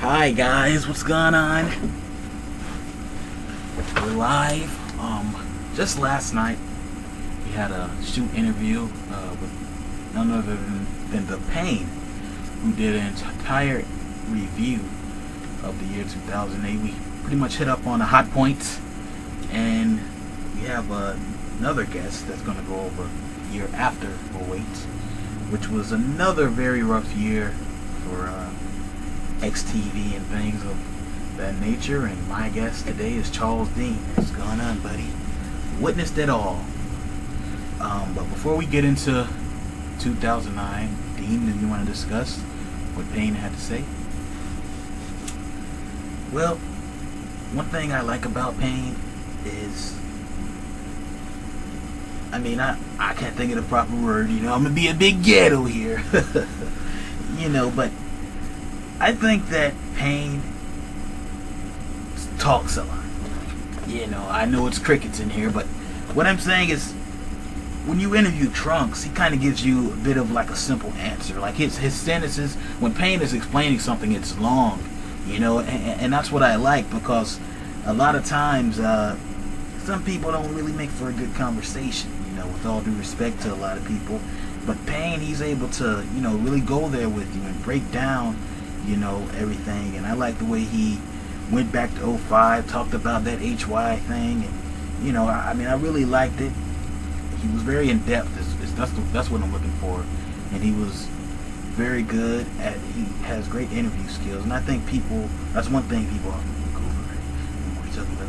Hi guys, what's going on? We're live. Just last night we had a shoot interview with none other than The Pain, who did an entire review of the year 2008. We pretty much hit up on the hot points, and we have another guest that's going to go over year after 08, which was another very rough year for XTV and things of that nature. And my guest today is Charles Dean. What's going on, buddy? Witnessed it all. But before we get into 2009, Dean, do you want to discuss what Pain had to say? Well, one thing I like about Pain is, I can't think of the proper word, I'm gonna be a big ghetto here. But I think that Pain talks a lot. I know it's crickets in here, but what I'm saying is, when you interview Trunks, he kind of gives you a bit of like a simple answer. Like his sentences, when Pain is explaining something, it's long, and that's what I like, because a lot of times some people don't really make for a good conversation, with all due respect to a lot of people. But Pain, he's able to, really go there with you and break down, everything. And I like the way he went back to 05, talked about that HY thing, and I really liked it. He was very in depth. That's what I'm looking for, and he was very good at. He has great interview skills, and I think that's one thing people often look over when we're talking about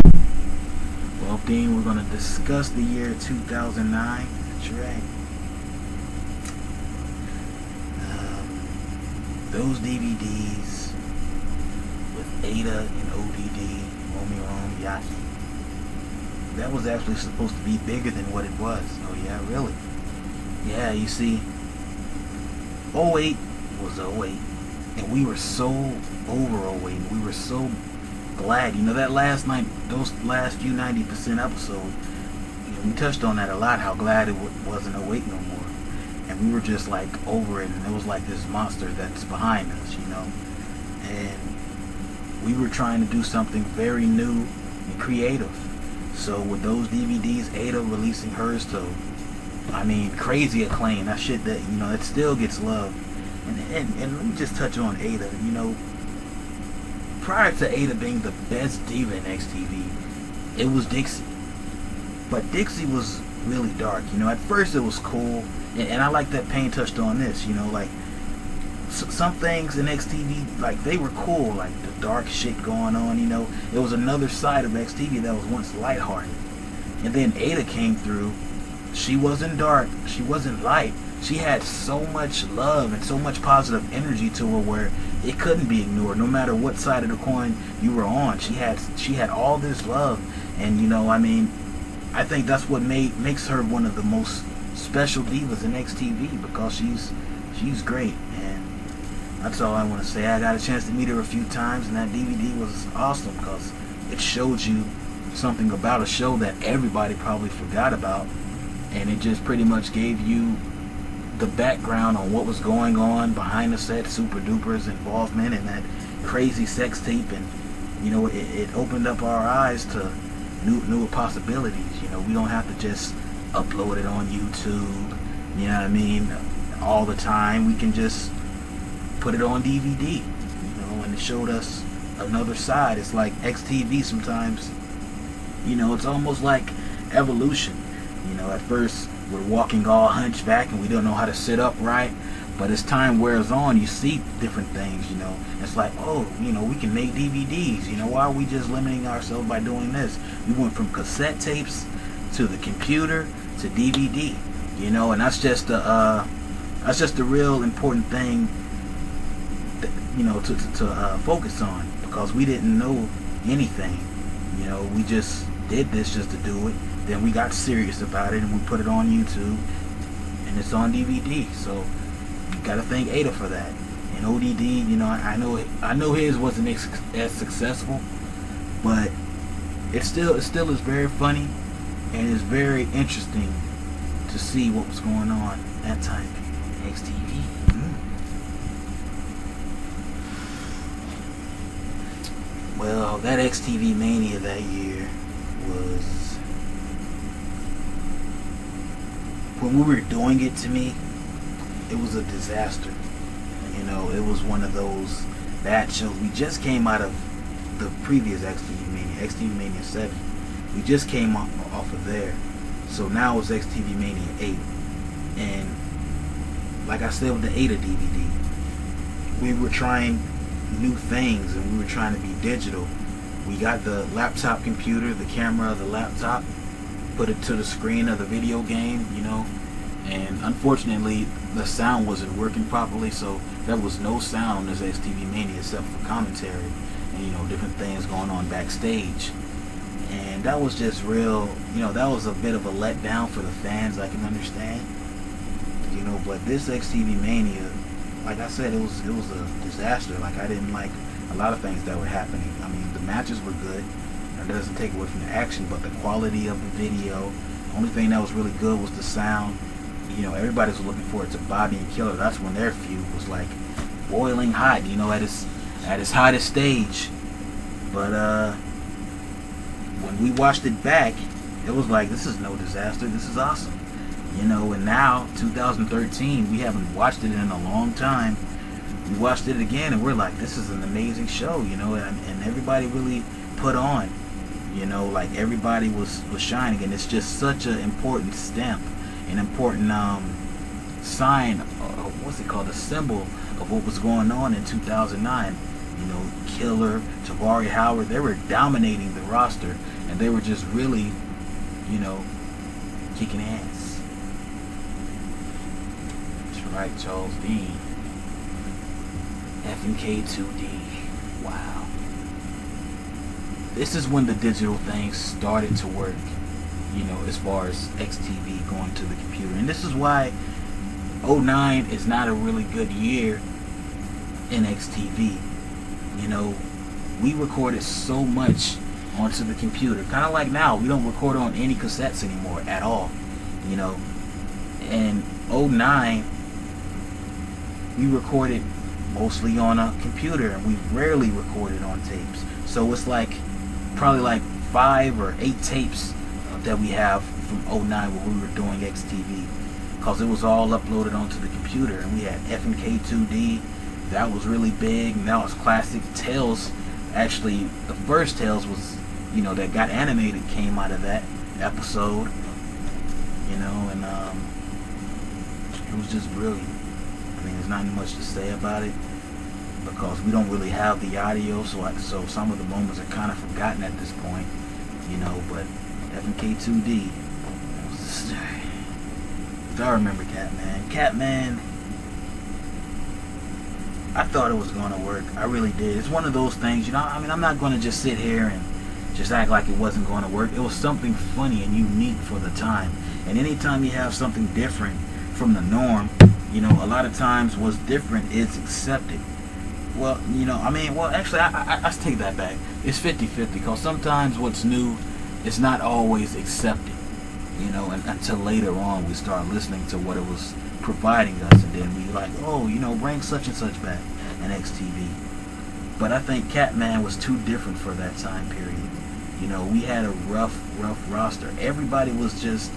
people. Well, Dean, we're going to discuss the year 2009. That's right. Those DVDs with Ada and ODD, Omirom, Yaki, that was actually supposed to be bigger than what it was. Oh yeah, really? Yeah, you see, 08 was 08, and we were so over 08, we were so glad, that last night, those last few 90% episodes, we touched on that a lot, how glad it wasn't 08 no more. And we were just like over it, and it was like this monster that's behind us, and we were trying to do something very new and creative. So with those DVDs, Ada releasing hers to, crazy acclaim, that shit that, it still gets love. And let me just touch on Ada. Prior to Ada being the best diva in XTV, it was Dixie. But Dixie was really dark. At first it was cool, and I like that Pain touched on this. Some things in XTV, like, they were cool, like the dark shit going on. It was another side of XTV that was once lighthearted, and then Ada came through. She wasn't dark, she wasn't light. She had so much love and so much positive energy to her where it couldn't be ignored, no matter what side of the coin you were on. She had all this love, and I think that's what makes her one of the most special divas in XTV, because she's great, and that's all I want to say. I got a chance to meet her a few times, and that DVD was awesome because it showed you something about a show that everybody probably forgot about, and it just pretty much gave you the background on what was going on behind the set, Super Duper's involvement in that crazy sex tape, and it opened up our eyes to newer possibilities. We don't have to just upload it on YouTube, all the time. We can just put it on DVD, and it showed us another side. It's like XTV sometimes, it's almost like evolution. At first we're walking all hunchback and we don't know how to sit up right, but as time wears on, you see different things. It's like, oh, we can make DVDs. Why are we just limiting ourselves by doing this? We went from cassette tapes to the computer to DVD, and that's just a real important thing that, to focus on, because we didn't know anything. We just did this just to do it. Then we got serious about it, and we put it on YouTube, and it's on DVD. So you gotta thank Ada for that. And ODD, I know his wasn't as successful, but it still is very funny, and it's very interesting to see what was going on that time in XTV. Well, that XTV Mania that year was, when we were doing it, to me, it was a disaster. You know, it was one of those bad shows. We just came out of the previous XTV Mania 7. We just came off of there. So now it's XTV Mania 8. And like I said with the Ada DVD, we were trying new things and we were trying to be digital. We got the laptop computer, the camera of the laptop, put it to the screen of the video game, you know, and unfortunately the sound wasn't working properly, so there was no sound as XTV Mania except for commentary and, you know, different things going on backstage. And that was just real, you know, that was a bit of a letdown for the fans, I can understand, you know. But this XTV Mania, like I said, it was a disaster. Like, I didn't like a lot of things that were happening. I mean, the matches were good, and that doesn't take away from the action, but the quality of the video, the only thing that was really good was the sound. You know, everybody was looking forward to Bobby and Killer. That's when their feud was like boiling hot, you know, at its hottest stage. But when we watched it back, it was like, this is no disaster, this is awesome. You know, and now, 2013, we haven't watched it in a long time. We watched it again, and we're like, this is an amazing show, you know, and everybody really put on, you know, like everybody was shining, and it's just such an important stamp, an important sign, what's it called, a symbol of what was going on in 2009. You know, Killer, Taveri Howard, they were dominating the roster, and they were just really, you know, kicking ass. That's right, Charles Dean. FMK2D. Wow. This is when the digital thing started to work, you know, as far as XTV going to the computer. And this is why 09 is not a really good year in XTV. You know, we recorded so much onto the computer. Kind of like now, we don't record on any cassettes anymore at all. You know, and 09, we recorded mostly on a computer, and we rarely recorded on tapes. So it's like probably like 5 or 8 tapes that we have from 09 when we were doing XTV, because it was all uploaded onto the computer. And we had FMK2D. That was really big, and that was classic. Tales, actually, the first Tales was, you know, that got animated came out of that episode, you know, and it was just brilliant. I mean, there's not much to say about it, because we don't really have the audio, so some of the moments are kind of forgotten at this point, you know. But FMK2D, I remember Catman. I thought it was going to work. I really did. It's one of those things, you know, I mean, I'm not going to just sit here and just act like it wasn't going to work. It was something funny and unique for the time. And anytime you have something different from the norm, you know, a lot of times what's different is accepted. Well, you know, I mean, well, actually, I take that back. It's 50-50, because sometimes what's new is not always accepted, you know, and until later on we start listening to what it was providing us, and then we like, oh, you know, bring such and such back in XTV. But I think Catman was too different for that time period. You know, we had a rough roster. Everybody was just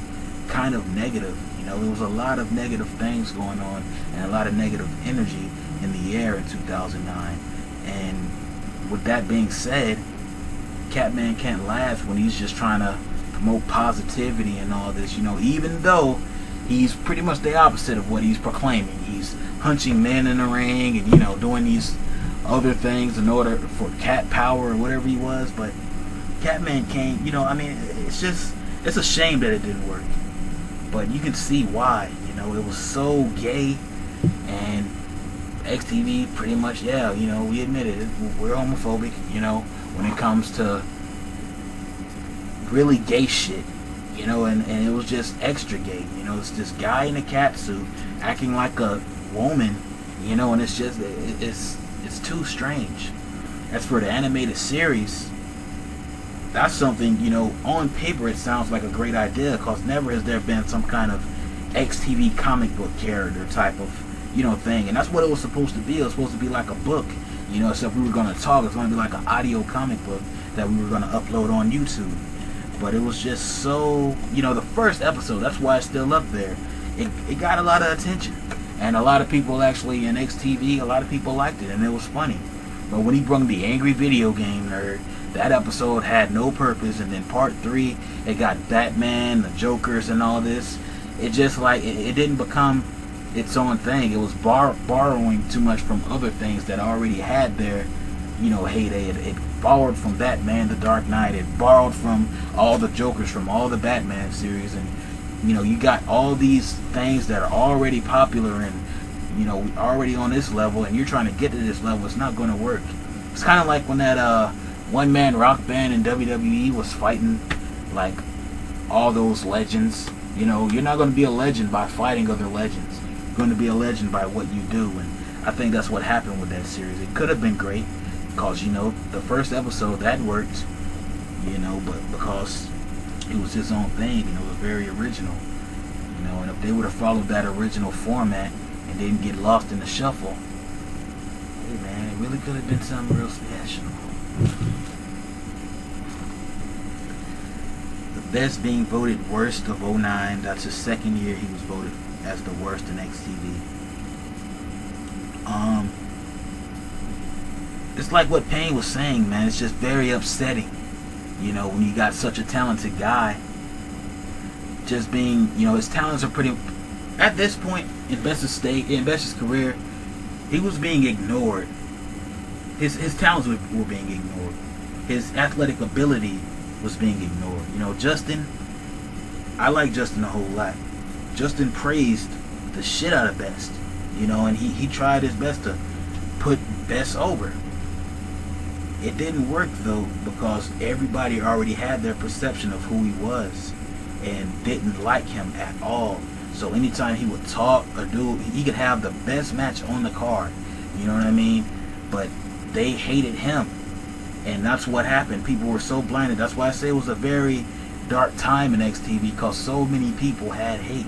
kind of negative. You know, there was a lot of negative things going on, and a lot of negative energy in the air in 2009. And with that being said, Catman can't laugh when he's just trying to promote positivity and all this, you know, even though he's pretty much the opposite of what he's proclaiming. He's hunching men in the ring and, you know, doing these other things in order for cat power or whatever he was. But Catman came, you know, I mean, it's a shame that it didn't work. But you can see why, you know, it was so gay, and XTV pretty much, yeah, you know, we admit it, we're homophobic, you know, when it comes to really gay shit. You know, and it was just extra gay. You know, it's this guy in a cat suit acting like a woman, you know, and it's just, it's too strange. As for the animated series, that's something, you know, on paper it sounds like a great idea, because never has there been some kind of XTV comic book character type of thing. And that's what it was supposed to be. It was supposed to be like a book, except we were going to talk. It's going to be like an audio comic book that we were going to upload on YouTube. But it was just so, the first episode, that's why it's still up there. It got a lot of attention. And a lot of people actually in XTV, a lot of people liked it, and it was funny. But when he brought the Angry Video Game Nerd, that episode had no purpose. And then part 3, it got Batman, the Jokers, and all this. It just it didn't become its own thing. It was borrowing too much from other things that already had their, heyday. It borrowed from Batman, The Dark Knight. It borrowed from all the Jokers from all the Batman series, and you got all these things that are already popular and already on this level, and you're trying to get to this level. It's not going to work. It's kind of like when that one-man rock band in WWE was fighting like all those legends. You're not going to be a legend by fighting other legends. You're going to be a legend by what you do, and I think that's what happened with that series. It could have been great because the first episode that worked, but because it was his own thing, it was very original, and if they would have followed that original format and didn't get lost in the shuffle, hey man, it really could have been something real special. The best being voted worst of '09. That's his second year he was voted as the worst in XTV. It's like what Payne was saying, man. It's just very upsetting, when you got such a talented guy. Just being, his talents are pretty. At this point in Best's career, he was being ignored. His talents were being ignored. His athletic ability was being ignored. Justin, I like Justin a whole lot. Justin praised the shit out of Best, and he tried his best to put Best over. It didn't work though, because everybody already had their perception of who he was and didn't like him at all. So anytime he would talk or do, he could have the best match on the card, you know what I mean? But they hated him, and that's what happened. People were so blinded. That's why I say it was a very dark time in XTV, because so many people had hate.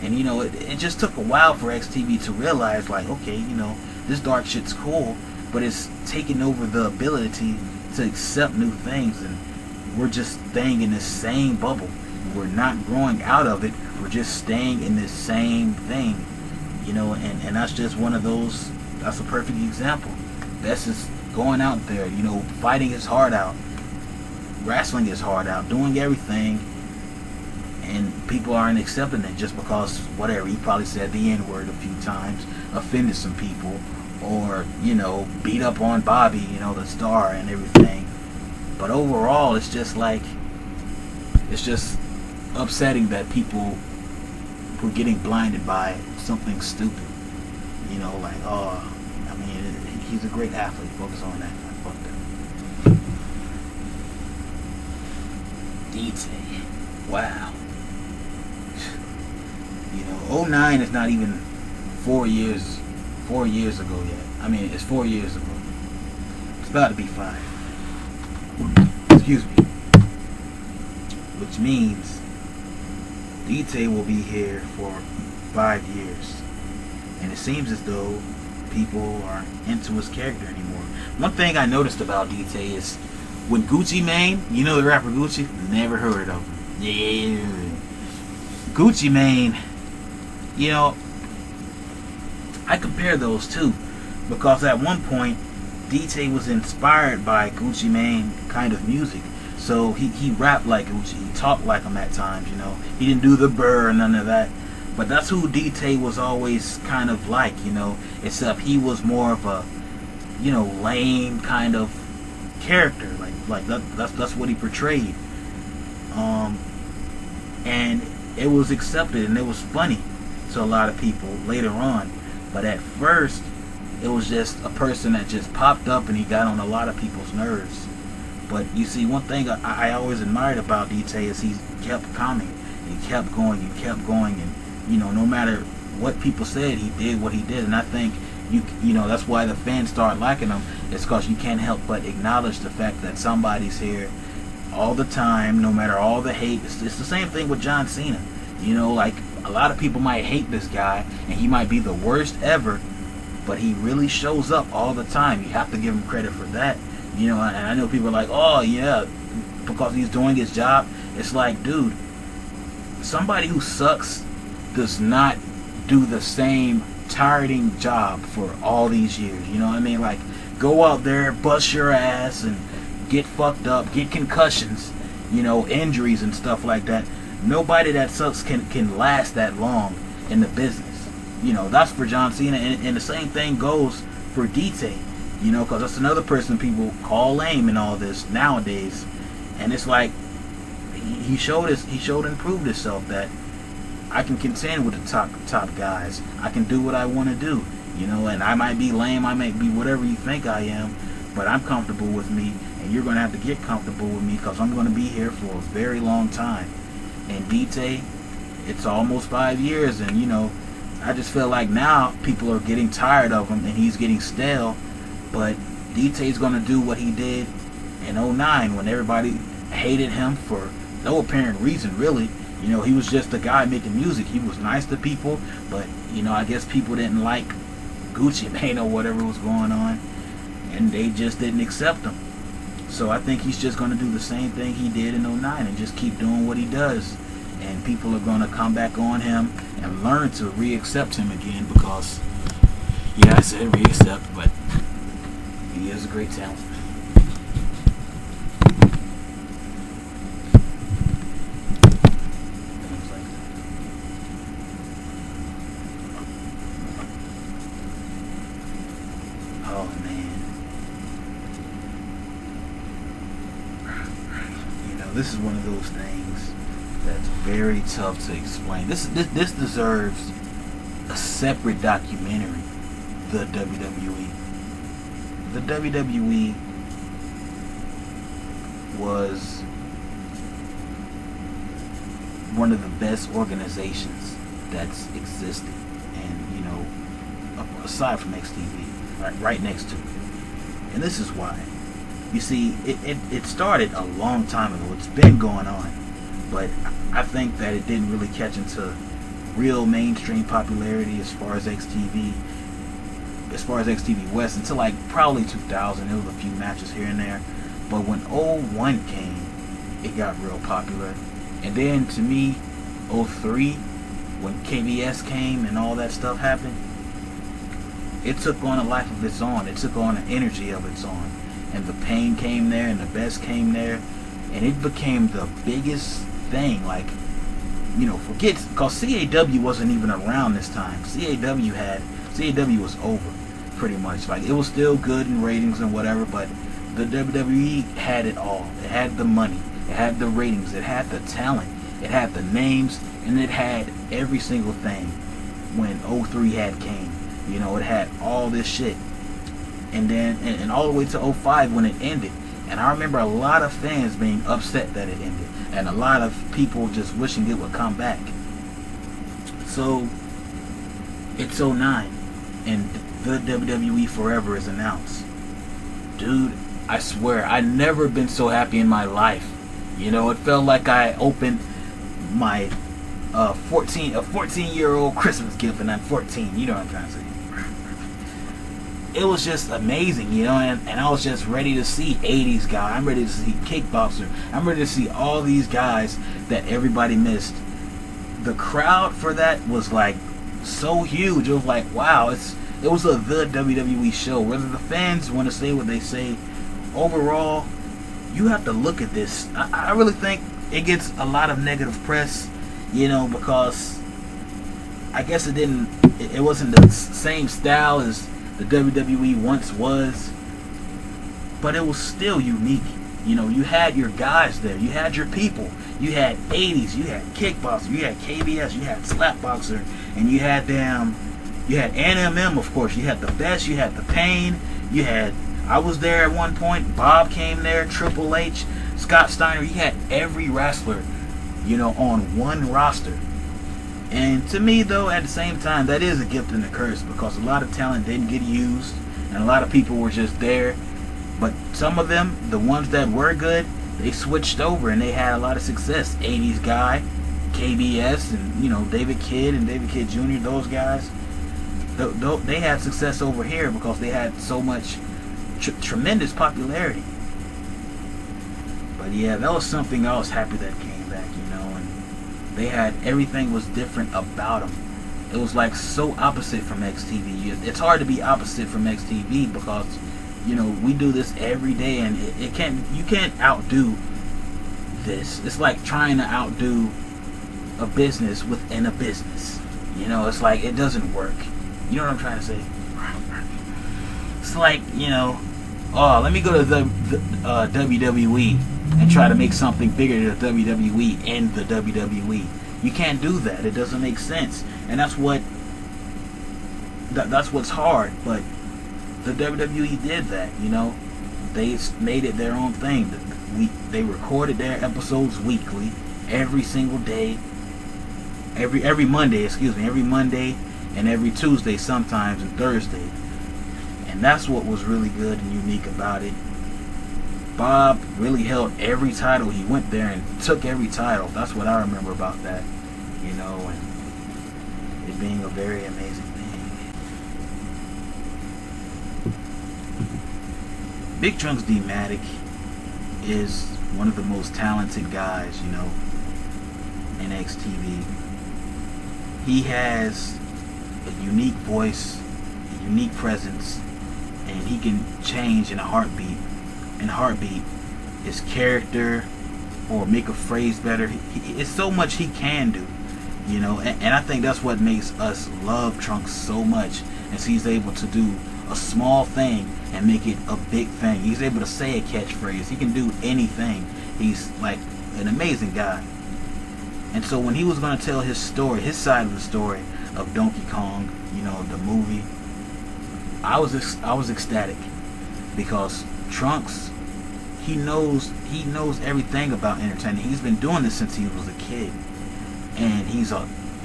And it just took a while for XTV to realize, like, okay, this dark shit's cool, but it's taking over the ability to accept new things, and we're just staying in this same bubble. We're not growing out of it. We're just staying in this same thing, and that's just one of those. That's a perfect example. That's just going out there, fighting his heart out, wrestling his heart out, doing everything, and people aren't accepting it just because whatever, he probably said the N-word a few times, offended some people, or beat up on Bobby, the star and everything. But overall, it's just upsetting that people were getting blinded by something stupid. He's a great athlete. Focus on that. Fuck that. DT. Wow. 09 is not even 4 years ago yet. It's 4 years ago. It's about to be 5. Excuse me. Which means DT will be here for 5 years. And it seems as though people aren't into his character anymore. One thing I noticed about DT is when Gucci Mane, the rapper Gucci, never heard of him. Yeah. Gucci Mane, I compare those two, because at one point DT was inspired by Gucci Mane kind of music. So he rapped like Gucci, he talked like him at times, He didn't do the burr or none of that. But that's who DT was always kind of like, except he was more of a, lame kind of character. Like that's what he portrayed. And it was accepted and it was funny to a lot of people later on. But at first, it was just a person that just popped up and he got on a lot of people's nerves. But you see, one thing I always admired about DT is he kept coming. He kept going and kept going, and no matter what people said, he did what he did. And I think that's why the fans started liking him. It's because you can't help but acknowledge the fact that somebody's here all the time, no matter all the hate. It's the same thing with John Cena. a lot of people might hate this guy, and he might be the worst ever, but he really shows up all the time. You have to give him credit for that. You know, and I know people are like, oh yeah, because he's doing his job. It's like, dude, somebody who sucks does not do the same tiring job for all these years. You know what I mean? Like, go out there, bust your ass, and get fucked up, get concussions, you know, injuries and stuff like that. Nobody that sucks can last that long in the business. You know, that's for John Cena, and the same thing goes for DT. You know, because that's another person people call lame and all this nowadays. And it's like, he showed and proved himself that I can contend with the top guys. I can do what I want to do, you know, and I might be lame, I might be whatever you think I am, but I'm comfortable with me, and you're going to have to get comfortable with me, because I'm going to be here for a very long time. And DT, it's almost 5 years, and, you know, I just feel like now people are getting tired of him, and he's getting stale, but DT's going to do what he did in 09 when everybody hated him for no apparent reason, really. You know, he was just a guy making music. He was nice to people, but, you know, I guess people didn't like Gucci Mane or whatever was going on, and they just didn't accept him. So I think he's just going to do the same thing he did in 09 and just keep doing what he does. And people are going to come back on him and learn to re-accept him again, because, yeah, I said re-accept, but he is a great talent. Oh man, you know, this is one of those things that's very tough to explain. This deserves a separate documentary. The WWE. The WWE was one of the best organizations that's existed, and, you know, aside from XTV, right next to it. And this is why. You see, it started a long time ago. It's been going on, but I think that it didn't really catch into real mainstream popularity as far as XTV West until like probably 2000. There was a few matches here and there, but when 01 came, it got real popular. And then to me, 03, when KBS came and all that stuff happened, it took on a life of its own. It took on an energy of its own, and the pain came there, and the best came there, and it became the biggest thing. Like, you know, because CAW wasn't even around this time. CAW was over, pretty much. Like, it was still good in ratings and whatever, but the WWE had it all. It had the money, it had the ratings, it had the talent, it had the names, and it had every single thing when 03 came. You know, it had all this shit. And then, and all the way to 05 when it ended. And I remember a lot of fans being upset that it ended, and a lot of people just wishing it would come back. So, it's 09, and the WWE Forever is announced. Dude, I swear, I've never been so happy in my life. You know, it felt like I opened my 14-year-old Christmas gift, and I'm 14. You know what I'm trying to say. It was just amazing, you know, and I was just ready to see 80s guy. I'm ready to see Kickboxer. I'm ready to see all these guys that everybody missed. The crowd for that was like so huge. It was like, wow, it was the WWE show. Whether the fans want to say what they say, overall, you have to look at this. I really think it gets a lot of negative press, you know, because I guess it wasn't the same style as the WWE once was, but it was still unique. You know, you had your guys there, you had your people, you had 80s, you had Kickboxer, you had KBS, you had Slapboxer, and you had NMM, of course. You had the Best, you had the Pain, I was there at one point, Bob came there, Triple H, Scott Steiner. You had every wrestler, you know, on one roster. And to me, though, at the same time, that is a gift and a curse, because a lot of talent didn't get used, and a lot of people were just there. But some of them, the ones that were good, they switched over and they had a lot of success. 80s guy, KBS and, you know, David Kidd and David Kidd Jr., those guys, they had success over here because they had so much tremendous popularity. But yeah, that was something I was happy that came back, you know, and they had, everything was different about them. It was like so opposite from XTV. It's hard to be opposite from XTV because, you know, we do this every day, and you can't outdo this. It's like trying to outdo a business within a business. You know, it's like it doesn't work. You know what I'm trying to say? It's like, you know, oh, let me go to the WWE and try to make something bigger than the WWE in the WWE. You can't do that. It doesn't make sense, and that's what's hard. But the WWE did that. You know, they made it their own thing. They recorded their episodes weekly, every single day, every Monday. Every Monday and every Tuesday, sometimes, and Thursday. And that's what was really good and unique about it. Bob really held every title. He went there and took every title. That's what I remember about that, you know, and it being a very amazing thing. Big Trunks D-Matic is one of the most talented guys, you know, in XTV. He has a unique voice, a unique presence, and he can change in a heartbeat. His character, or make a phrase better. It's so much he can do, you know, and I think that's what makes us love Trunks so much, is he's able to do a small thing and make it a big thing. He's able to say a catchphrase. He can do anything. He's like an amazing guy. And so when he was going to tell his story, his side of the story of Donkey Kong, you know, the movie, I was ecstatic, because Trunks, he knows everything about entertainment. He's been doing this since he was a kid, and he's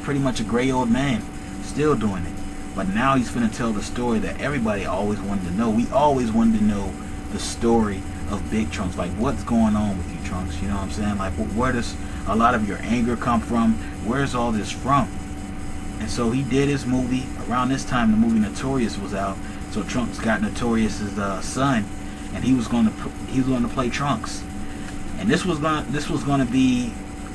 pretty much a gray old man, still doing it. But now he's gonna tell the story that everybody always wanted to know. We always wanted to know the story of Big Trunks, like what's going on with you, Trunks. You know what I'm saying? Like, where does a lot of your anger come from? Where's all this from? And so he did his movie around this time. The movie Notorious was out, so Trunks got Notorious's son, and he was going to play Trunks. And this was going to be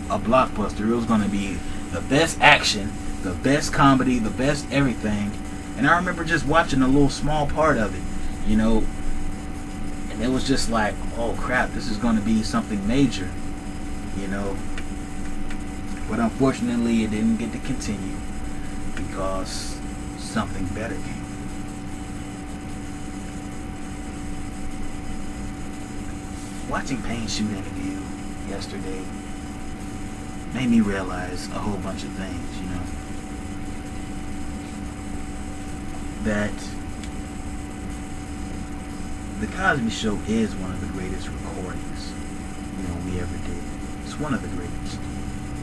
a blockbuster. It was going to be the best action, the best comedy, the best everything. And I remember just watching a little small part of it, you know, and it was just like, oh crap, this is going to be something major, you know. But unfortunately, it didn't get to continue because something better came. Watching Payne shoot interview yesterday made me realize a whole bunch of things, you know. That The Cosby Show is one of the greatest recordings, you know, we ever did. It's one of the greatest.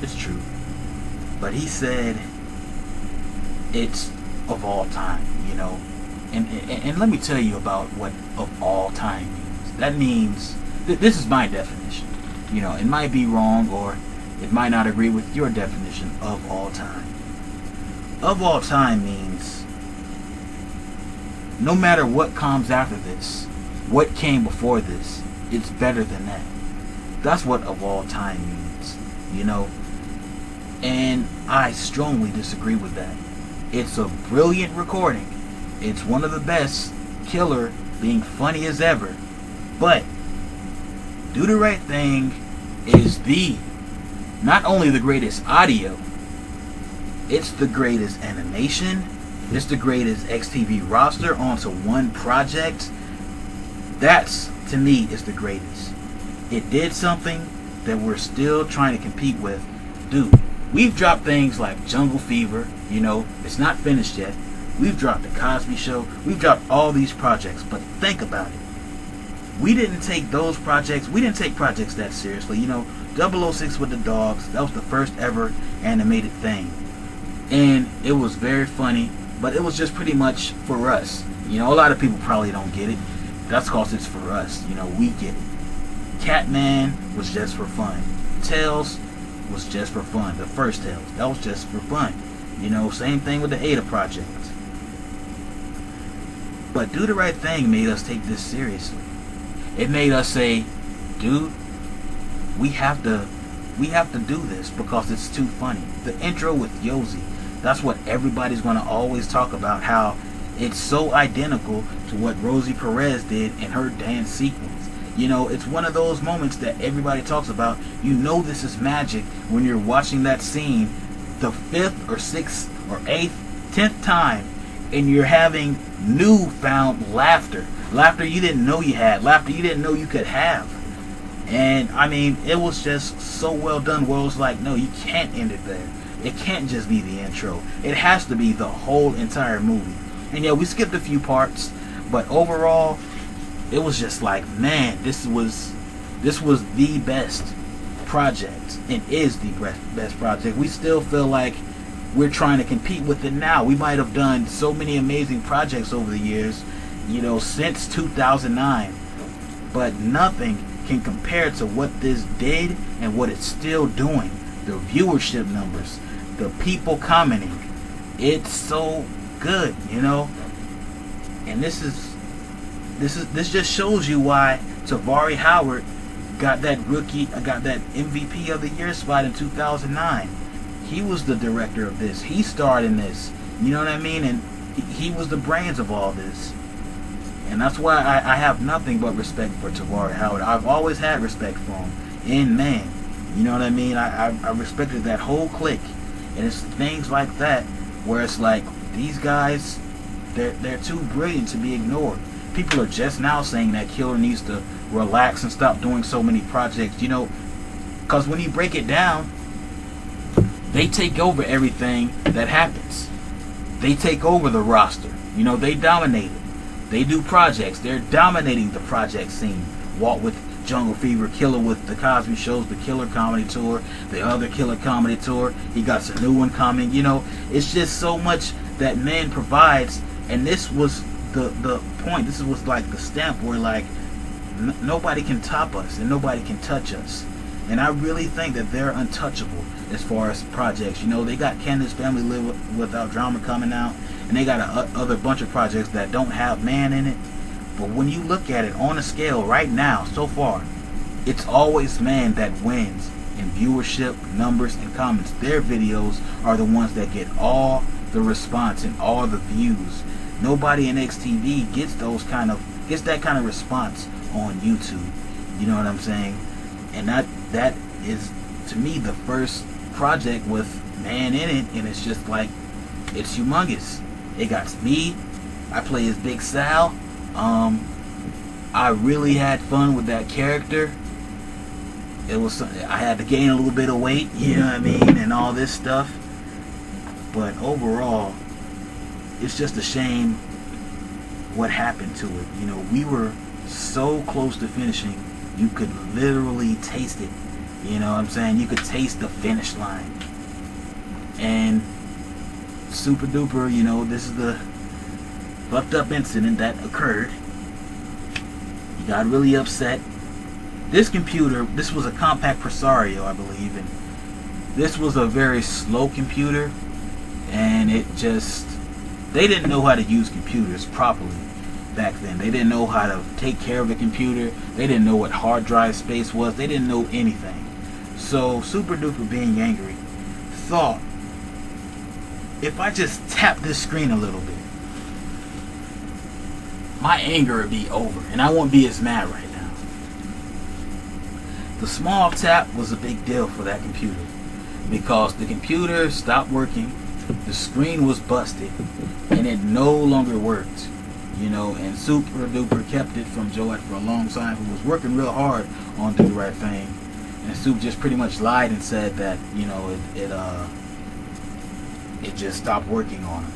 It's true. But he said it's of all time, you know. And let me tell you about what of all time means. That means, this is my definition. You know, it might be wrong, or it might not agree with your definition of all time. Of all time means no matter what comes after this, what came before this, it's better than that. That's what of all time means, you know. And I strongly disagree with that. It's a brilliant recording. It's one of the best. Killer, being funny as ever. But Do the Right Thing is not only the greatest audio, it's the greatest animation, it's the greatest XTV roster onto one project. That's, to me, is the greatest. It did something that we're still trying to compete with. Dude, we've dropped things like Jungle Fever, you know, it's not finished yet. We've dropped The Cosby Show, we've dropped all these projects, but think about it. We didn't take projects that seriously. You know, 006 with the dogs, that was the first ever animated thing. And it was very funny, but it was just pretty much for us. You know, a lot of people probably don't get it. That's because it's for us. You know, we get it. Catman was just for fun. Tails, was just for fun. The first Tales, that was just for fun. You know, same thing with the Ada Project. But Do the Right Thing made us take this seriously. It made us say, dude, we have to do this because it's too funny. The intro with Yosi, that's what everybody's going to always talk about, how it's so identical to what Rosie Perez did in her dance sequence. You know, it's one of those moments that everybody talks about. You know this is magic when you're watching that scene the 5th or 6th or 8th, 10th time, and you're having newfound laughter. Laughter you didn't know you had. Laughter you didn't know you could have. And, I mean, it was just so well done where it was like, no, you can't end it there. It can't just be the intro. It has to be the whole entire movie. And yeah, we skipped a few parts, but overall, it was just like, man, this was the best project, and is the best project. We still feel like we're trying to compete with it now. We might have done so many amazing projects over the years, you know, since 2009, but nothing can compare to what this did and what it's still doing. The viewership numbers, the people commenting, it's so good, you know. And this just shows you why Tavari Howard got that MVP of the year spot in 2009. He was the director of this. He starred in this. You know what I mean? And he was the brains of all this. And that's why I have nothing but respect for Tavari Howard. I've always had respect for him. And man, you know what I mean? I respected that whole clique. And it's things like that where it's like, these guys, they're too brilliant to be ignored. People are just now saying that Killer needs to relax and stop doing so many projects, you know, because when you break it down, they take over everything that happens. They take over the roster. You know, they dominate it. They do projects. They're dominating the project scene. Walt with Jungle Fever, Killer with the Cosby Shows, the Killer Comedy Tour, the other Killer Comedy Tour. He got a new one coming. You know, it's just so much that man provides, and this was the point. This was like the stamp where like nobody can top us and nobody can touch us. And I really think that they're untouchable as far as projects. You know, they got Candace Family Live Without Drama coming out, and they got other bunch of projects that don't have man in it. But when you look at it on a scale right now, so far, it's always man that wins in viewership, numbers, and comments. Their videos are the ones that get all the response and all the views. Nobody in XTV gets that kind of response on YouTube. You know what I'm saying? And that is, to me, the first project with man in it, and it's just like, it's humongous. It got me. I play as Big Sal. I really had fun with that character. I had to gain a little bit of weight, you know what I mean, and all this stuff. But overall, it's just a shame what happened to it. You know, we were so close to finishing. You could literally taste it. You know what I'm saying? You could taste the finish line. And super duper, you know, this is the fucked up incident that occurred. He got really upset. This computer, this was a compact Presario, I believe, and this was a very slow computer, and they didn't know how to use computers properly back then. They didn't know how to take care of a computer. They didn't know what hard drive space was. They didn't know anything. So Super Duper, being angry, thought, if I just tap this screen a little bit, my anger would be over and I won't be as mad right now. The small tap was a big deal for that computer because the computer stopped working, the screen was busted, and it no longer worked. You know, and Super Duper kept it from Joette for a long time, who was working real hard on Do the Right Thing. And Soup just pretty much lied and said that, you know, it just stopped working on him.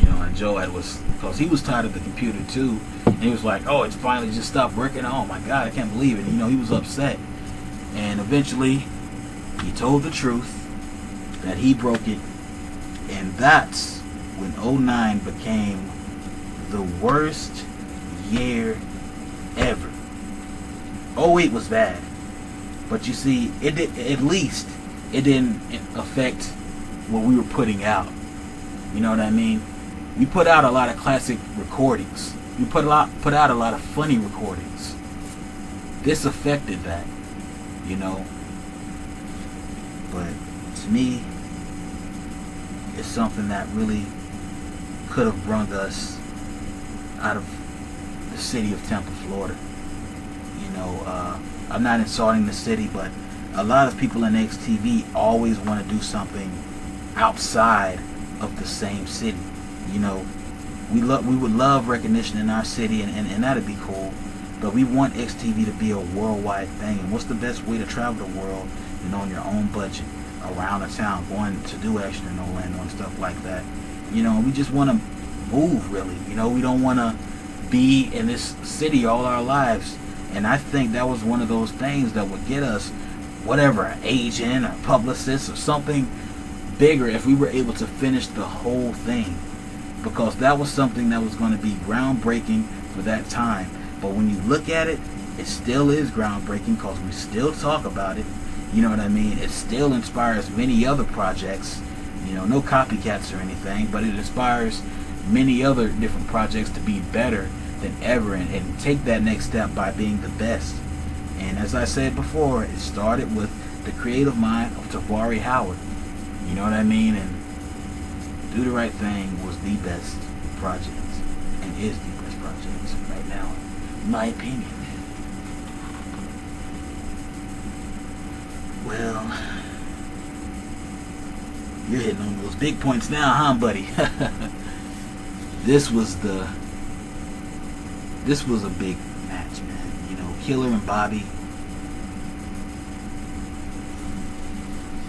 You know, and Joette was, because he was tired of the computer too, and he was like, oh, it's finally just stopped working. Oh my God, I can't believe it. You know, he was upset. And eventually, he told the truth that he broke it. And that's when 09 became the worst year ever. 08 was bad, but you see, at least it didn't affect what we were putting out. You know what I mean? We put out a lot of classic recordings. We put out a lot of funny recordings. This affected that, you know. But to me, it's something that really could have brought us out of the city of Tampa, Florida. You know, I'm not insulting the city, but a lot of people in XTV always want to do something outside of the same city. You know, we would love recognition in our city, and that'd be cool. But we want XTV to be a worldwide thing. And what's the best way to travel the world than on your own budget, around a town, going to do extra in Orlando and stuff like that? You know, we just want to move, really. You know, we don't want to be in this city all our lives. And I think that was one of those things that would get us, whatever, an agent or publicist or something bigger, if we were able to finish the whole thing. Because that was something that was going to be groundbreaking for that time. But when you look at it, it still is groundbreaking because we still talk about it. You know what I mean? It still inspires many other projects. You know, no copycats or anything, but it inspires many other different projects to be better than ever and take that next step by being the best. And as I said before, it started with the creative mind of Tavare Howard. You know what I mean? And Do the Right Thing was the best project and is the best project right now, in my opinion. Well, you're hitting on those big points now, huh, buddy? This was a big match, man. You know, Killer and Bobby.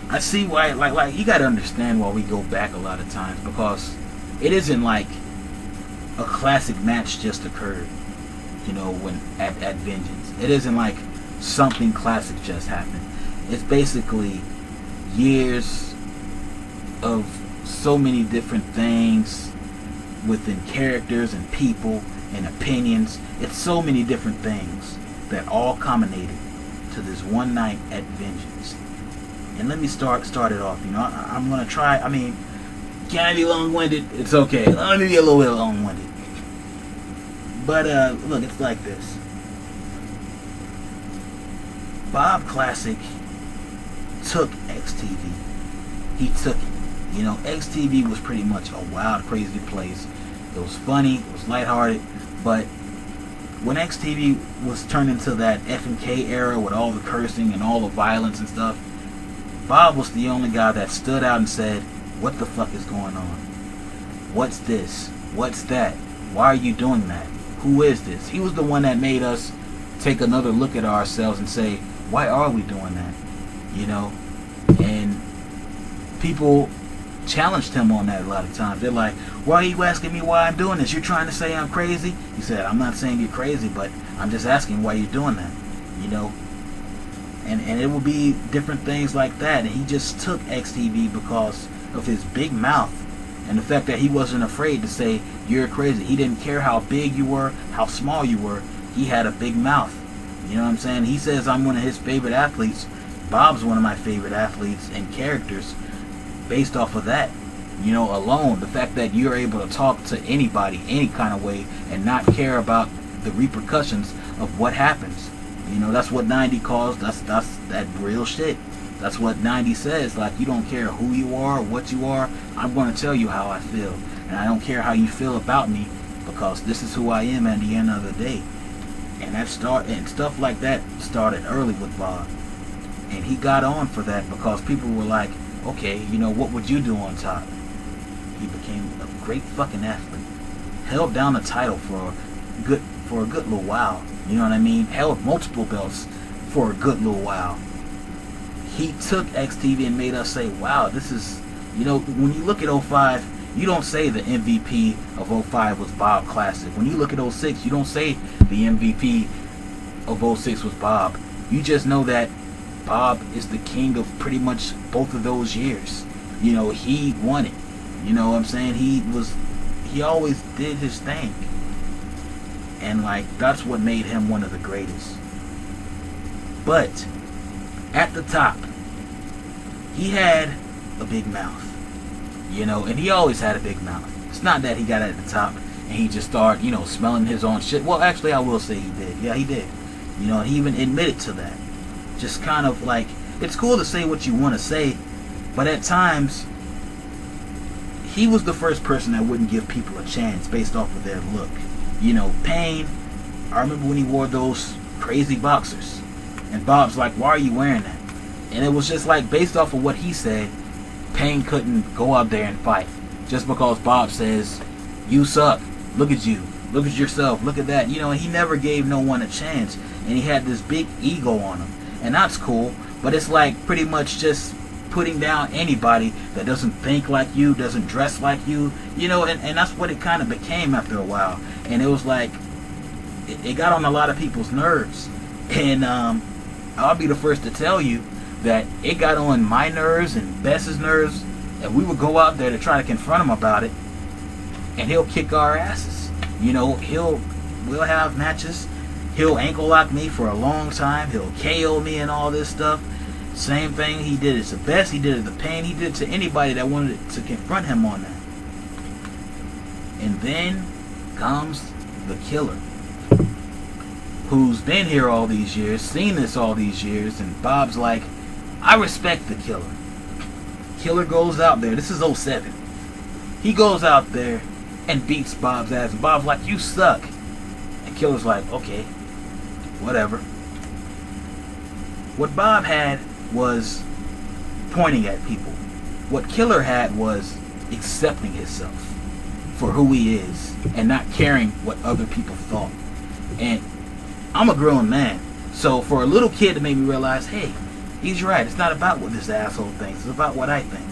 I see why, like you gotta understand why we go back a lot of times, because it isn't like a classic match just occurred, you know, when at Vengeance. It isn't like something classic just happened. It's basically years of so many different things within characters and people and opinions. It's so many different things that all culminated to this one night at Vengeance. And let me start it off. You know, I'm gonna try. I mean, can I be long-winded? It's okay. Let me be a little bit long-winded. But look, it's like this. Bob Classic took XTV. He took it. You know, XTV was pretty much a wild, crazy place. It was funny, it was lighthearted, but when XTV was turned into that F&K era with all the cursing and all the violence and stuff, Bob was the only guy that stood out and said, "What the fuck is going on? What's this? What's that? Why are you doing that? Who is this?" He was the one that made us take another look at ourselves and say, why are we doing that? You know? And people challenged him on that a lot of times. They're like, "Why are you asking me why I'm doing this? You're trying to say I'm crazy?" He said, "I'm not saying you're crazy, but I'm just asking why you're doing that." You know? And it will be different things like that. And he just took XTV because of his big mouth and the fact that he wasn't afraid to say you're crazy. He didn't care how big you were, how small you were. He had a big mouth. You know what I'm saying? He says I'm one of his favorite athletes. Bob's one of my favorite athletes and characters based off of that. You know, alone, the fact that you're able to talk to anybody any kind of way and not care about the repercussions of what happens. You know, that's what 90 calls, that's that real shit. That's what 90 says. Like, you don't care who you are or what you are. I'm going to tell you how I feel. And I don't care how you feel about me, because this is who I am at the end of the day. And stuff like that started early with Bob. And he got on for that because people were like, okay, you know, what would you do on top? He became a great fucking athlete. Held down the title for a good little while. You know what I mean? Held multiple belts for a good little while. He took XTV and made us say, wow, this is, you know, when you look at 05, you don't say the MVP of 05 was Bob Classic. When you look at 06, you don't say the MVP of 06 was Bob. You just know that Bob is the king of pretty much both of those years. You know, he won it. You know what I'm saying? He always did his thing. And like, that's what made him one of the greatest. But at the top, he had a big mouth, and he always had a big mouth. It's not that he got at the top and he just started, smelling his own shit. Well, actually, I will say he did. Yeah, he did. And he even admitted to that. Just kind of like, it's cool to say what you want to say, but at times, he was the first person that wouldn't give people a chance based off of their look. Pain, I remember when he wore those crazy boxers. And Bob's like, why are you wearing that? And it was just like, based off of what he said, Pain couldn't go out there and fight. Just because Bob says, you suck, look at you, look at yourself, look at that. And he never gave no one a chance. And he had this big ego on him. And that's cool, but it's like pretty much just putting down anybody that doesn't think like you, doesn't dress like you, and that's what it kind of became after a while. And it was like, it got on a lot of people's nerves. And I'll be the first to tell you that it got on my nerves and Bess's nerves, and we would go out there to try to confront him about it, and he'll kick our asses. We'll have matches. He'll ankle lock me for a long time. He'll KO me and all this stuff. Same thing he did it to Bess. He did it to Pain. He did it to anybody that wanted to confront him on that. And then comes the Killer, who's been here all these years, seen this all these years, and Bob's like, I respect the Killer. Killer goes out there. This is '07. He goes out there and beats Bob's ass. And Bob's like, you suck. And Killer's like, okay, whatever. What Bob had was pointing at people. What Killer had was accepting himself for who he is and not caring what other people thought. And I'm a grown man, so for a little kid to make me realize, hey, he's right, it's not about what this asshole thinks, it's about what I think.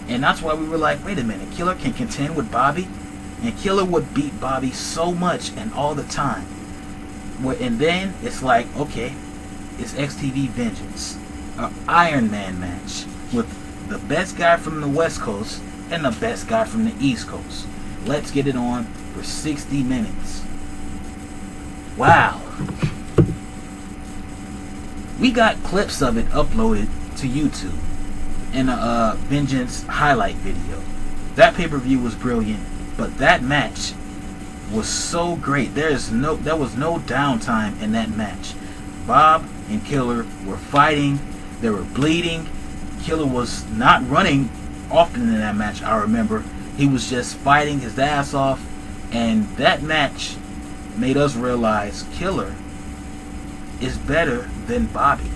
And that's why we were like, wait a minute, Killer can contend with Bobby? And Killer would beat Bobby so much and all the time. And then it's like, okay, it's XTV Vengeance, an Iron Man match with the best guy from the West Coast and the best guy from the East Coast. Let's get it on for 60 minutes. Wow. We got clips of it uploaded to YouTube in a Vengeance highlight video. That pay-per-view was brilliant, but that match was so great. There was no downtime in that match. Bob and Killer were fighting. They were bleeding. Killer was not running often in that match, I remember. He was just fighting his ass off. And that match made us realize Killer is better than Bobby.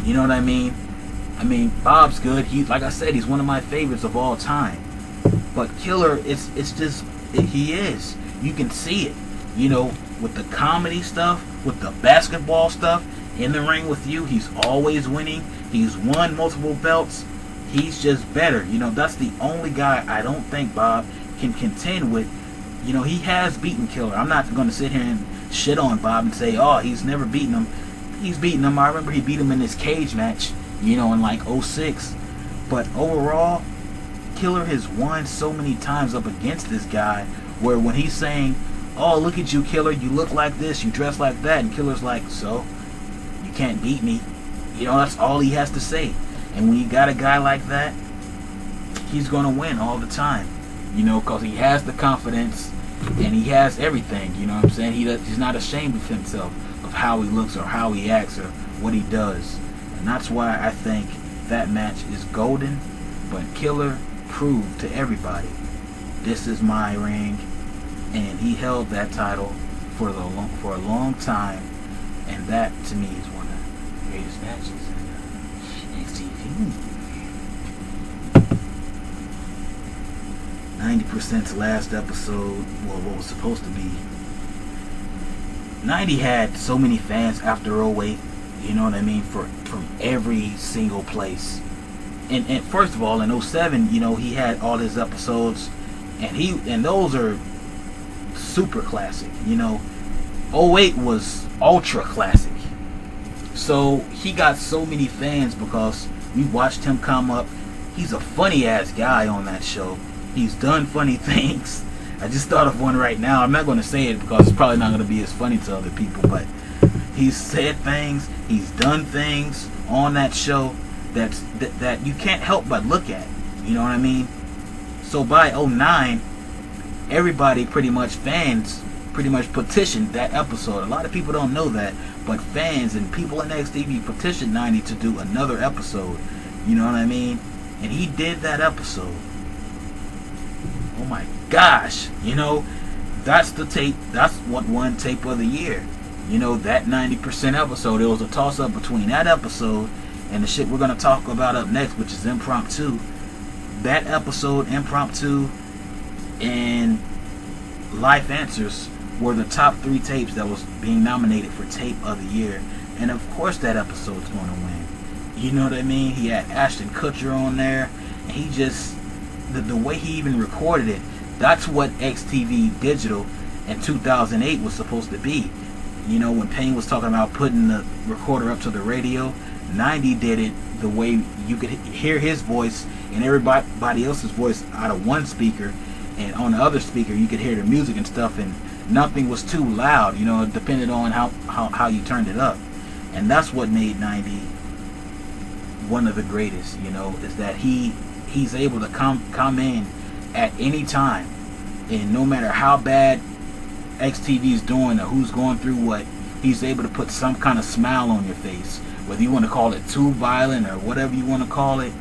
You know what I mean? Bob's good. Like I said, he's one of my favorites of all time. But Killer, he is. You can see it. With the comedy stuff, with the basketball stuff, in the ring with you, he's always winning. He's won multiple belts. He's just better. That's the only guy I don't think Bob can contend with. He has beaten Killer. I'm not going to sit here and shit on Bob and say, oh, he's never beaten him. He's beaten him. I remember he beat him in this cage match, in like '06. But overall, Killer has won so many times up against this guy, where when he's saying, oh, look at you, Killer, you look like this, you dress like that, and Killer's like, so, you can't beat me. That's all he has to say. And when you got a guy like that, he's going to win all the time. Because he has the confidence and he has everything. You know what I'm saying? He's not ashamed of himself, of how he looks or how he acts or what he does. And that's why I think that match is golden. But Killer proved to everybody, this is my ring. And he held that title for a long time. And that, to me, is one of the greatest matches in XTV. 90% last episode, well, what was supposed to be. 90 had so many fans after 08, you know what I mean, from every single place. And first of all, in 07, he had all his episodes, and those are super classic. 08 was ultra classic. So he got so many fans because we watched him come up. He's a funny ass guy on that show. He's done funny things. I just thought of one right now. I'm not going to say it because it's probably not going to be as funny to other people, but he's said things, he's done things on that show that you can't help but look at. You know what I mean? So by 09, everybody fans pretty much petitioned that episode. A lot of people don't know that, but fans and people in XTV petitioned 90 to do another episode. You know what I mean? And he did that episode. Oh my gosh. You know, that's the tape. That's what won tape of the year. You know, that 90% episode. It was a toss-up between that episode and the shit we're going to talk about up next, which is Impromptu. That episode, Impromptu, and Life Answers were the top 3 tapes that was being nominated for tape of the year. And of course that episode's going to win. You know what I mean? He had Ashton Kutcher on there, and he just, the way he even recorded it, that's what XTV Digital in 2008 was supposed to be. You know, when Payne was talking about putting the recorder up to the radio, 90 did it the way you could hear his voice and everybody else's voice out of one speaker, and on the other speaker you could hear the music and stuff, and nothing was too loud. You know, it depended on how you turned it up. And that's what made 90 one of the greatest, you know, is that he's able to come in at any time, and no matter how bad XTV is doing or who's going through what, he's able to put some kind of smile on your face, whether you want to call it too violent or whatever you want to call it.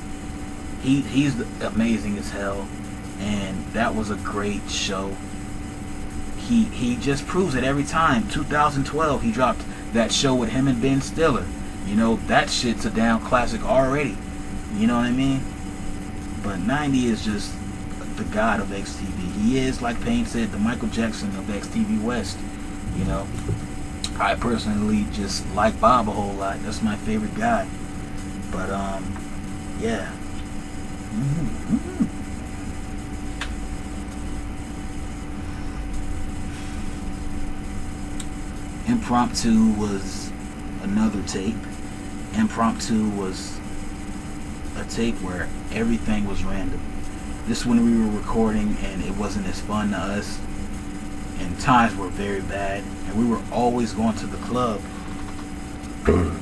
He's amazing as hell, and that was a great show. He just proves it every time. 2012 he dropped that show with him and Ben Stiller. You know, that shit's a damn classic already. You know what I mean? But 90 is just the god of XTV. He is, like Payne said, the Michael Jackson of XTV West. You know, I personally just like Bob a whole lot. That's my favorite guy. But yeah. Impromptu was another tape. Impromptu was a tape where everything was random. This when we were recording and it wasn't as fun to us, and times were very bad, and we were always going to the club.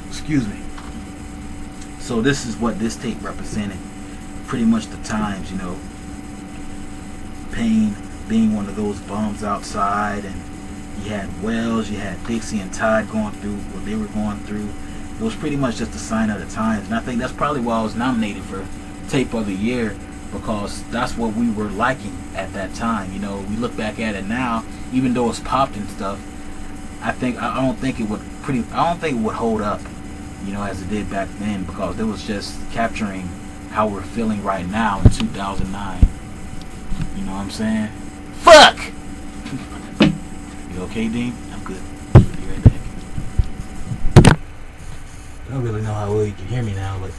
Excuse me. So this is what this tape represented. Pretty much the times, you know. Payne being one of those bums outside, and you had Wells, you had Dixie and Todd going through what they were going through. It was pretty much just a sign of the times, and I think that's probably why I was nominated for Tape of the Year, because that's what we were liking at that time. You know, we look back at it now, even though it's popped and stuff. I don't think it would hold up, you know, as it did back then, because it was just capturing how we're feeling right now in 2009. You know what I'm saying? Fuck! You okay, Dean? I'm good. Be right back. I don't really know how well you can hear me now, but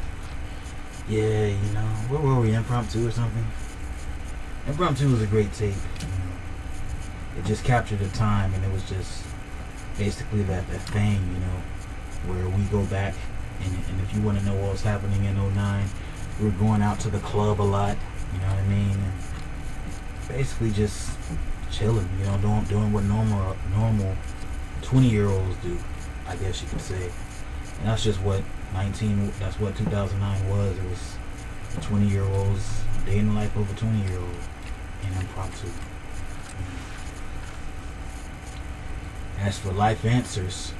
yeah, you know, where were we? Impromptu or something? Impromptu was a great tape. You know, it just captured the time, and it was just basically that thing, you know, where we go back, and if you want to know what was happening in 09, we were going out to the club a lot. You know what I mean? And basically just chilling, you know, doing what normal 20-year-olds do, I guess you could say. And that's just what 2009 was. It was 20-year-olds dating the life of a 20-year-old in Impromptu. As for Life Answers,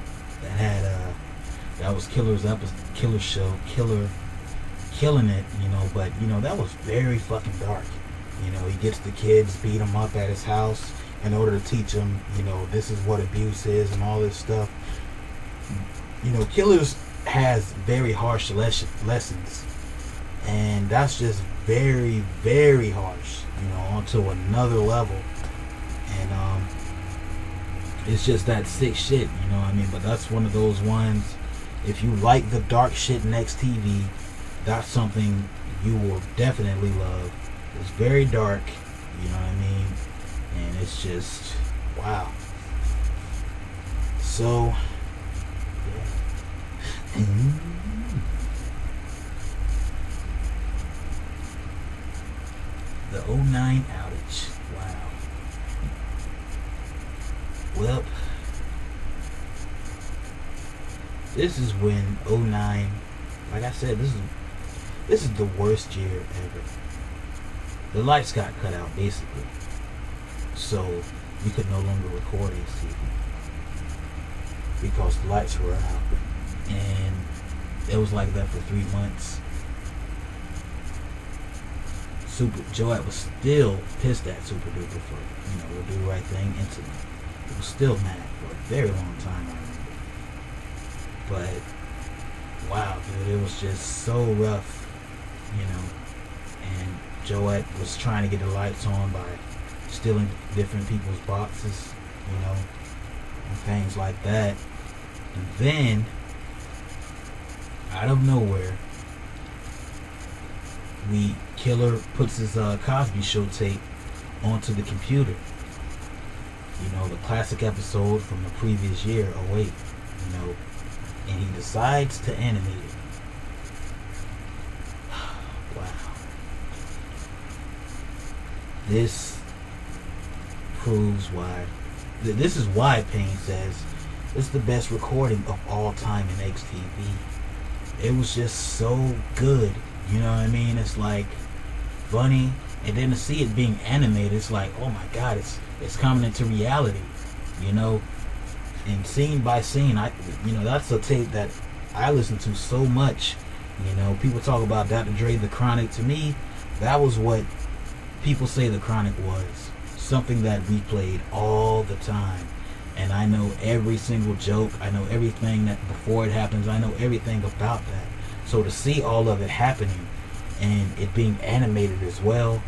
that was Killer's show, killing it, you know, but you know, that was very fucking dark. You know, he gets the kids, beat them up at his house in order to teach them, you know, this is what abuse is and all this stuff. You know, Killers has very harsh lessons, and that's just very, very harsh, you know, onto another level. And it's just that sick shit, you know what I mean? But that's one of those ones, if you like the dark shit in XTV, that's something you will definitely love. It's very dark, you know what I mean? And it's just, wow. So, yeah. The 09 outage. Wow. Well, this is when 09, like I said, this is This is the worst year ever. The lights got cut out basically, so we could no longer record XTV because the lights were out, and it was like that for 3 months. Joette was still pissed at Super Duper for, the Do the Right Thing incident. It was still mad for a very long time, I remember. But wow, dude, it was just so rough, and Joette was trying to get the lights on by stealing different people's boxes, and things like that. And then, out of nowhere, Killer puts his Cosby Show tape onto the computer. The classic episode from the previous year, 08, and he decides to animate it. Wow. This proves why. This is why Payne says it's the best recording of all time in XTV. It was just so good. You know what I mean? It's like funny, and then to see it being animated, it's like, oh my god, it's coming into reality, and scene by scene. That's a tape that I listen to so much. People talk about Dr. Dre, The Chronic. To me, that was what people say The Chronic was. Something that we played all the time, and I know every single joke. I know everything that before it happens. I know everything about that. So to see all of it happening and it being animated as well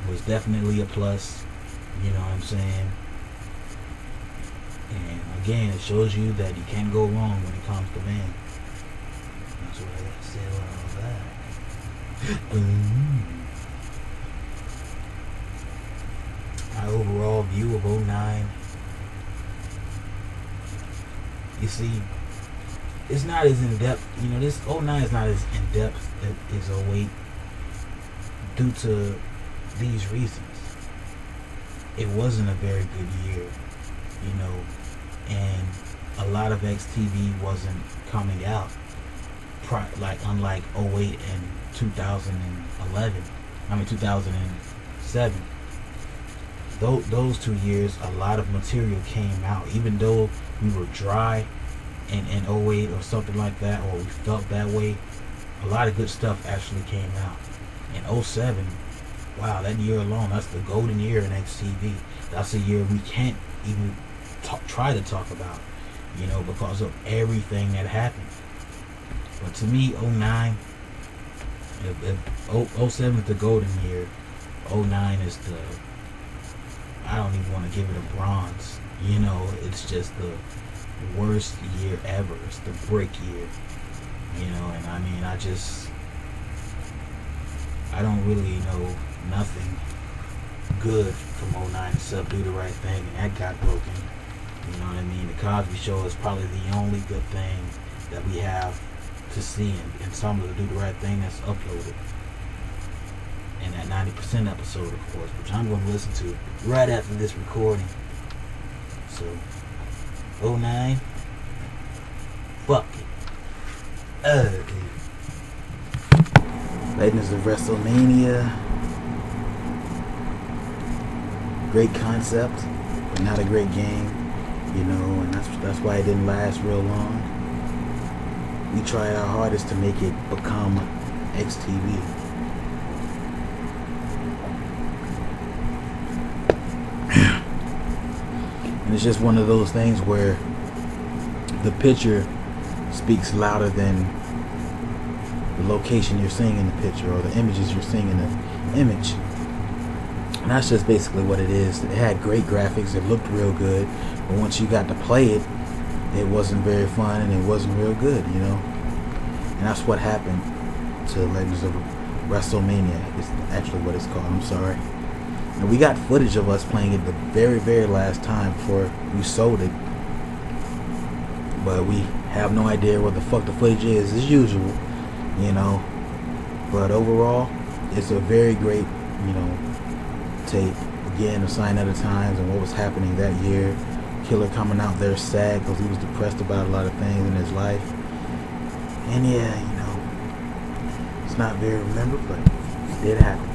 was definitely a plus. You know what I'm saying? And again, it shows you that you can't go wrong when it comes to men. That's what I got to say about all that. My overall view of 09. You see, it's not as in depth. This 09 is not as in depth as 08 due to these reasons. It wasn't a very good year, and a lot of XTV wasn't coming out. Unlike 08 and 2007. Those 2 years, a lot of material came out, even though we were dry in 08 or something like that, or we felt that way. A lot of good stuff actually came out. In 07, wow, that year alone, that's the golden year in XTV. That's a year we can't even try to talk about, because of everything that happened. But to me, 09, if 07 is the golden year, 09 is I don't even want to give it a bronze. It's just the worst year ever. It's the brick year. And I mean, I don't really know nothing good from 09 except Do the Right Thing, and that got broken. You know what I mean? The Cosby Show is probably the only good thing that we have to see in some of the Do the Right Thing that's uploaded. And that 90% episode, of course, which I'm going to listen to right after this recording. So, 09, fuck it. Legends of WrestleMania. Great concept, but not a great game, and that's why it didn't last real long. We tried our hardest to make it become XTV. And it's just one of those things where the picture speaks louder than the location you're seeing in the picture, or the images you're seeing in the image. And that's just basically what it is. It had great graphics, it looked real good, but once you got to play it, it wasn't very fun and it wasn't real good, And that's what happened to Legends of WrestleMania. It's actually what it's called, I'm sorry. And we got footage of us playing it the very, very last time before we sold it. But we have no idea what the fuck the footage is, as usual, But overall, it's a very great, tape. Again, a sign of the times and what was happening that year. Killer coming out there sad because he was depressed about a lot of things in his life. And yeah, It's not very remembered, but it did happen.